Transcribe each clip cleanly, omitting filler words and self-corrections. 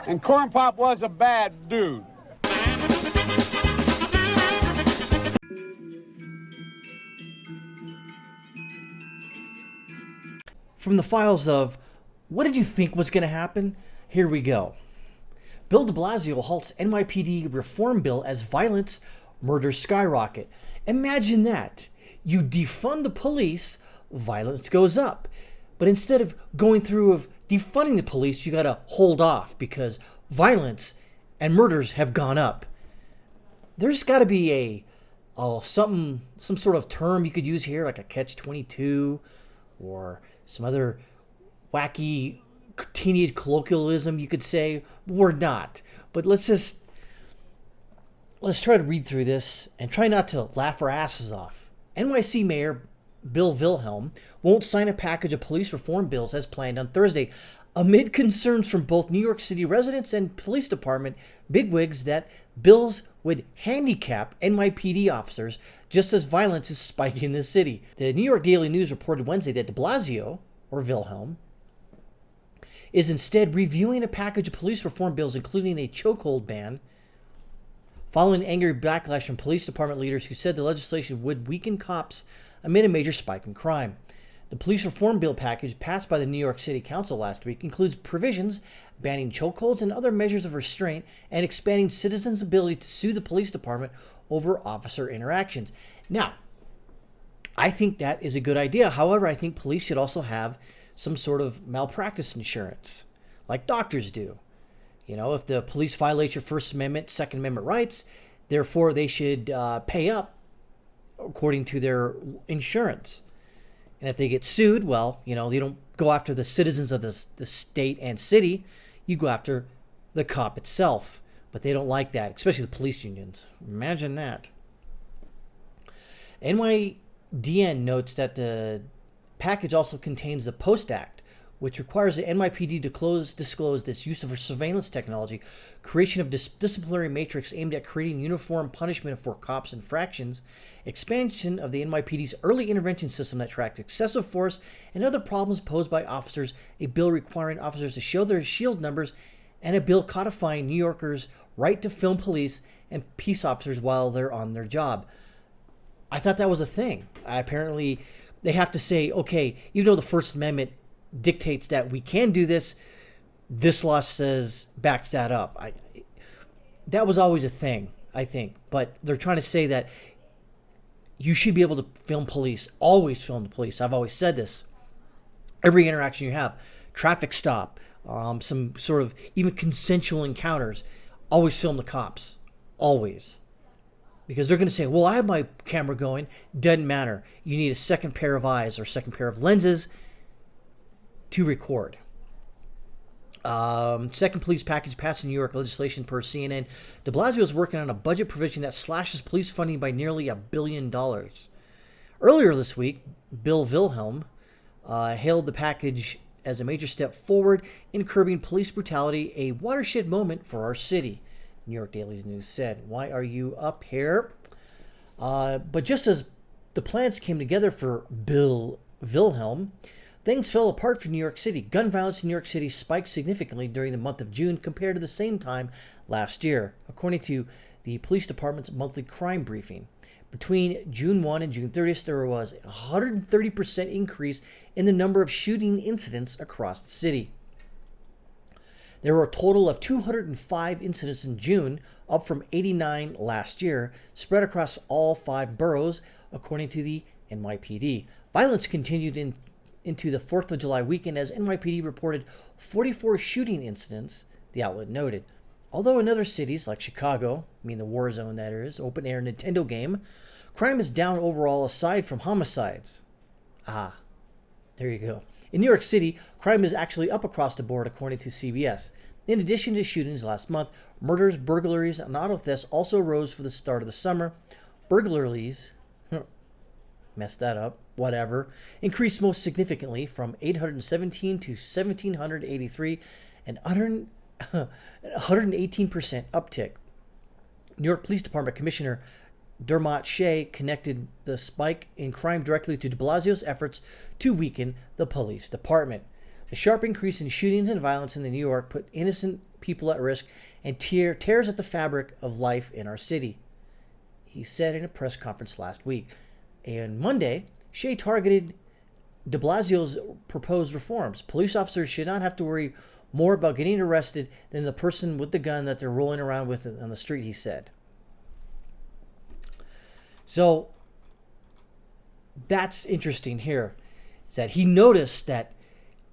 And Corn Pop was a bad dude. From the files of what did you think was going to happen? Here we go. Bill de Blasio halts NYPD reform bill as violence, murders skyrocket. Imagine that. You defund the police, violence goes up. But instead of going through of defunding the police, you got to hold off because violence and murders have gone up. There's got to be some sort of term you could use here, like a catch-22 or some other wacky teenage colloquialism you could say. We're not. But let's try to read through this and try not to laugh our asses off. NYC Mayor Bill Wilhelm won't sign a package of police reform bills as planned on Thursday, amid concerns from both New York City residents and police department bigwigs that bills would handicap NYPD officers just as violence is spiking in the city. The New York Daily News reported Wednesday that de Blasio, or Wilhelm, is instead reviewing a package of police reform bills, including a chokehold ban, following angry backlash from police department leaders who said the legislation would weaken cops amid a major spike in crime. The police reform bill package passed by the New York City Council last week includes provisions banning chokeholds and other measures of restraint and expanding citizens' ability to sue the police department over officer interactions. Now, I think that is a good idea. However, I think police should also have some sort of malpractice insurance, like doctors do. You know, if the police violate your First Amendment, Second Amendment rights, therefore they should pay up according to their insurance. And if they get sued, well, you know, they don't go after the citizens of the state and city. You go after the cop itself. But they don't like that, especially the police unions. Imagine that. NYDN notes that the package also contains the Post Act, which requires the NYPD to disclose its use of surveillance technology, creation of disciplinary matrix aimed at creating uniform punishment for cops' infractions, expansion of the NYPD's early intervention system that tracks excessive force and other problems posed by officers, a bill requiring officers to show their shield numbers, and a bill codifying New Yorkers' right to film police and peace officers while they're on their job. I thought that was a thing. Apparently, they have to say, okay, even though the First Amendment dictates that we can do this, this law says backs that up. That was always a thing, I think. But they're trying to say that you should be able to film police, always film the police. I've always said this. Every interaction you have, traffic stop, some sort of even consensual encounters, always film the cops. Always. Because they're going to say, well, I have my camera going. Doesn't matter. You need a second pair of eyes or second pair of lenses to record. Second police package passed in New York legislation per CNN. De Blasio is working on a budget provision that slashes police funding by nearly $1 billion. Earlier this week, Bill Wilhelm hailed the package as a major step forward in curbing police brutality, a watershed moment for our city, New York Daily News said. Why are you up here? But just as the plans came together for Bill Wilhelm, things fell apart for New York City. Gun violence in New York City spiked significantly during the month of June compared to the same time last year, according to the police department's monthly crime briefing. Between June 1 and June 30th, there was a 130% increase in the number of shooting incidents across the city. There were a total of 205 incidents in June, up from 89 last year, spread across all 5 boroughs, according to the NYPD. Violence continued into the 4th of July weekend as NYPD reported 44 shooting incidents, the outlet noted. Although in other cities like Chicago, the war zone that is, open air Nintendo game, crime is down overall aside from homicides. There you go. In New York City, crime is actually up across the board, according to CBS. In addition to shootings last month, murders, burglaries, and auto thefts also rose for the start of the summer. Burglaries, messed that up, whatever, increased most significantly from 817 to 1,783, and 118% uptick. New York Police Department Commissioner Dermot Shea connected the spike in crime directly to de Blasio's efforts to weaken the police department. The sharp increase in shootings and violence in New York put innocent people at risk and tears at the fabric of life in our city, he said in a press conference last week. And Monday, Shea targeted de Blasio's proposed reforms. Police officers should not have to worry more about getting arrested than the person with the gun that they're rolling around with on the street, he said. So that's interesting here, is that he noticed that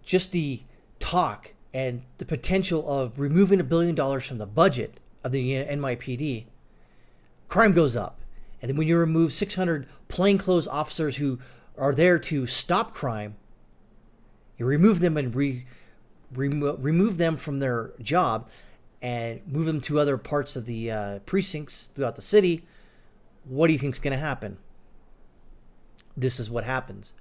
just the talk and the potential of removing $1 billion from the budget of the NYPD, crime goes up. And then when you remove 600 plainclothes officers who are there to stop crime, you remove them and remove them from their job and move them to other parts of the precincts throughout the city. What do you think is going to happen? This is what happens.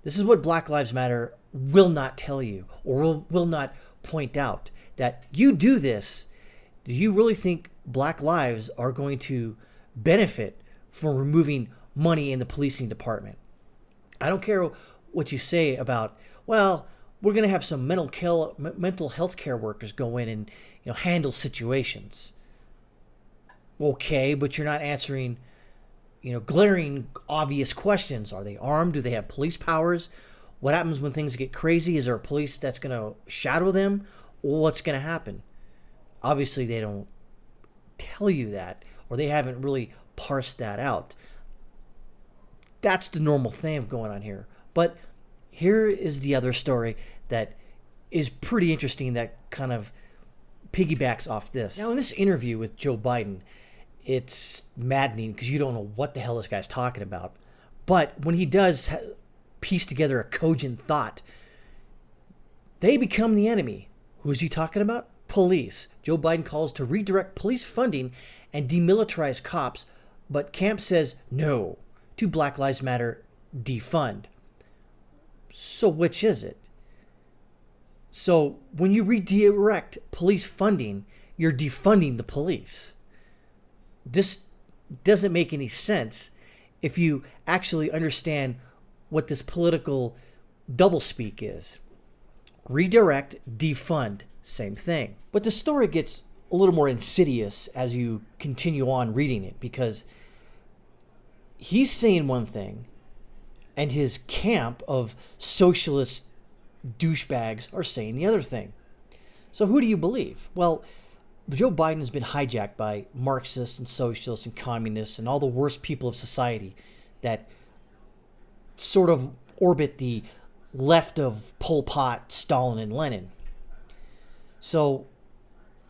This is what Black Lives Matter will not tell you, or will not point out. That you do this, do you really think Black lives are going to benefit from removing money in the policing department? I don't care what you say about, well, we're going to have some mental health care workers go in and handle situations. Okay, but you're not answering glaring, obvious questions. Are they armed? Do they have police powers? What happens when things get crazy? Is there a police that's going to shadow them? What's going to happen? Obviously, they don't tell you that, or they haven't really parsed that out. That's the normal thing going on here. But here is the other story that is pretty interesting that kind of piggybacks off this. Now, in this interview with Joe Biden, it's maddening because you don't know what the hell this guy's talking about. But when he does piece together a cogent thought, they become the enemy. Who is he talking about? Police. Joe Biden calls to redirect police funding and demilitarize cops, but Camp says no to Black Lives Matter defund. So which is it? So when you redirect police funding, you're defunding the police. This doesn't make any sense if you actually understand what this political doublespeak is. Redirect, defund, same thing. But the story gets a little more insidious as you continue on reading it, because he's saying one thing and his camp of socialist douchebags are saying the other thing. So who do you believe? Well, Joe Biden has been hijacked by Marxists and socialists and communists and all the worst people of society that sort of orbit the left of Pol Pot, Stalin, and Lenin. So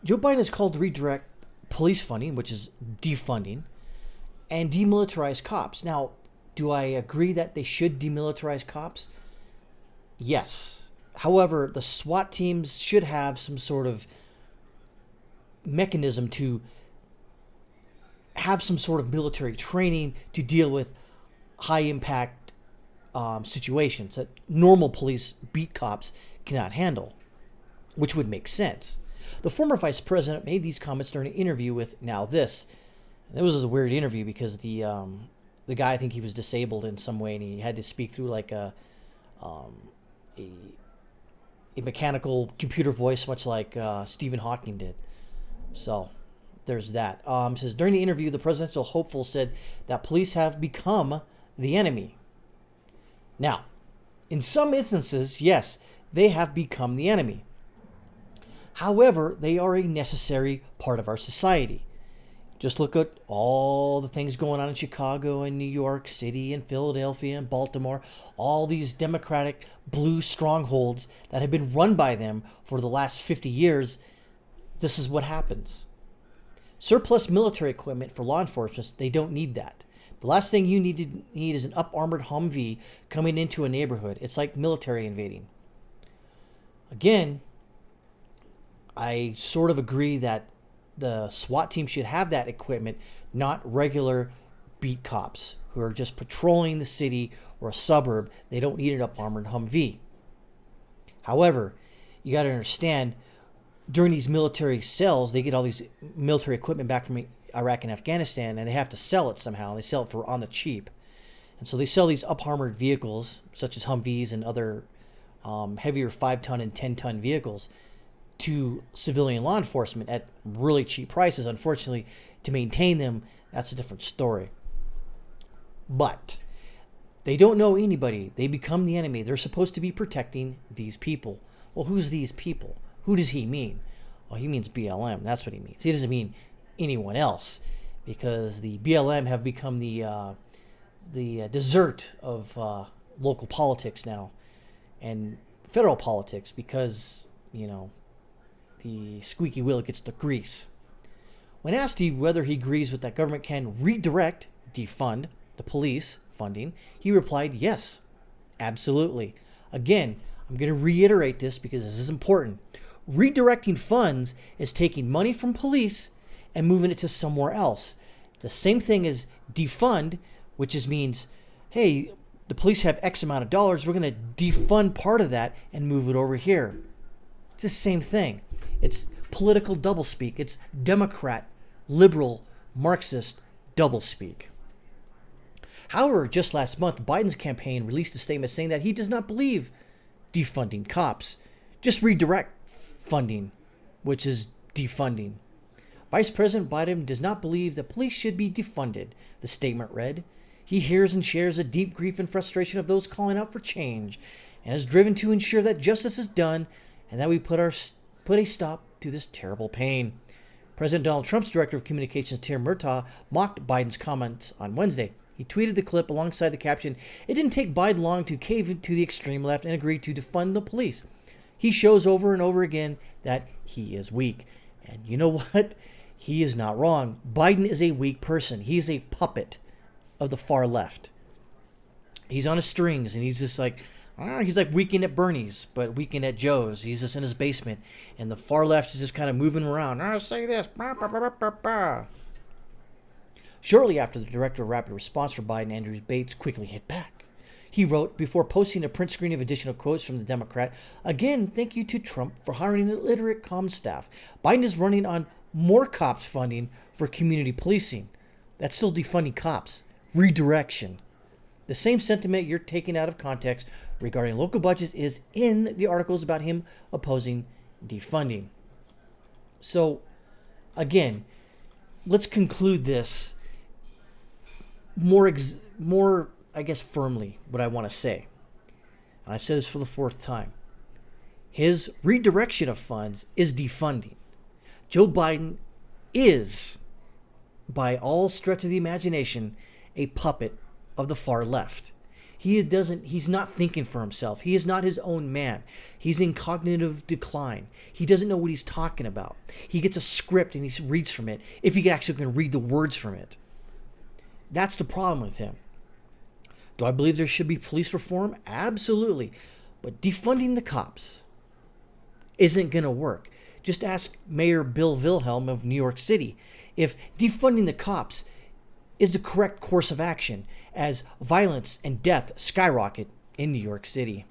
Joe Biden is called to redirect police funding, which is defunding, and demilitarize cops. Now, do I agree that they should demilitarize cops? Yes. However, the SWAT teams should have some sort of mechanism to have some sort of military training to deal with high impact situations that normal police beat cops cannot handle, which would make sense. The former vice president made these comments during an interview with Now This. And it was a weird interview because the guy, I think he was disabled in some way, and he had to speak through like a mechanical computer voice, much like Stephen Hawking did. So there's that. It says, during the interview, the presidential hopeful said that police have become the enemy. Now, in some instances, yes, they have become the enemy. However, they are a necessary part of our society. Just look at all the things going on in Chicago and New York City and Philadelphia and Baltimore, all these Democratic blue strongholds that have been run by them for the last 50 years. This is what happens. Surplus military equipment for law enforcement, they don't need that. The last thing you need is an up-armored Humvee coming into a neighborhood. It's like military invading. Again, I sort of agree that the SWAT team should have that equipment, not regular beat cops who are just patrolling the city or a suburb. They don't need an up-armored Humvee. However, you got to understand, during these military sales, they get all these military equipment back from Iraq and Afghanistan, and they have to sell it somehow. They sell it for on the cheap. And so they sell these up-armored vehicles, such as Humvees and other heavier 5-ton and 10-ton vehicles to civilian law enforcement at really cheap prices. Unfortunately, to maintain them, that's a different story. But they don't know anybody. They become the enemy. They're supposed to be protecting these people. Well, who's these people? Who does he mean? Well, he means BLM. That's what he means. He doesn't mean anyone else, because the BLM have become the dessert of local politics now and federal politics, because, the squeaky wheel gets the grease. When asked whether he agrees with that government can redirect, defund, the police funding, he replied, yes, absolutely. Again, I'm going to reiterate this because this is important. Redirecting funds is taking money from police and moving it to somewhere else. The same thing as defund, which means, hey, the police have X amount of dollars, we're going to defund part of that and move it over here. It's the same thing. It's political doublespeak. It's Democrat, liberal, Marxist doublespeak. However, just last month, Biden's campaign released a statement saying that he does not believe defunding cops, just redirect funding, which is defunding. Vice President Biden does not believe that police should be defunded, the statement read. He hears and shares the deep grief and frustration of those calling out for change and is driven to ensure that justice is done and that we put a stop to this terrible pain. President Donald Trump's director of communications, Tim Murtaugh, mocked Biden's comments on Wednesday. He tweeted the clip alongside the caption, "It didn't take Biden long to cave into the extreme left and agree to defund the police. He shows over and over again that he is weak." And you know what? He is not wrong. Biden is a weak person. He is a puppet of the far left. He's on his strings, and he's just like, he's like Weekend at Bernie's, but Weekend at Joe's. He's just in his basement, and the far left is just kind of moving around. Say this. Bah, bah, bah, bah, bah. Shortly after, the director of rapid response for Biden, Andrew Bates, quickly hit back. He wrote, before posting a print screen of additional quotes from the Democrat, "Again, thank you to Trump for hiring an illiterate comm staff. Biden is running on more cops funding for community policing. That's still defunding cops. Redirection. The same sentiment you're taking out of context regarding local budgets is in the articles about him opposing defunding." So, again, let's conclude this more, I guess, firmly, what I want to say. And I've said this for the fourth time. His redirection of funds is defunding. Joe Biden is, by all stretch of the imagination, a puppet of the far left. He's not thinking for himself. He is not his own man. He's in cognitive decline. He doesn't know what he's talking about. He gets a script and he reads from it, if he actually can read the words from it. That's the problem with him. Do I believe there should be police reform? Absolutely. But defunding the cops isn't going to work. Just ask Mayor Bill Wilhelm of New York City if defunding the cops is the correct course of action as violence and death skyrocket in New York City.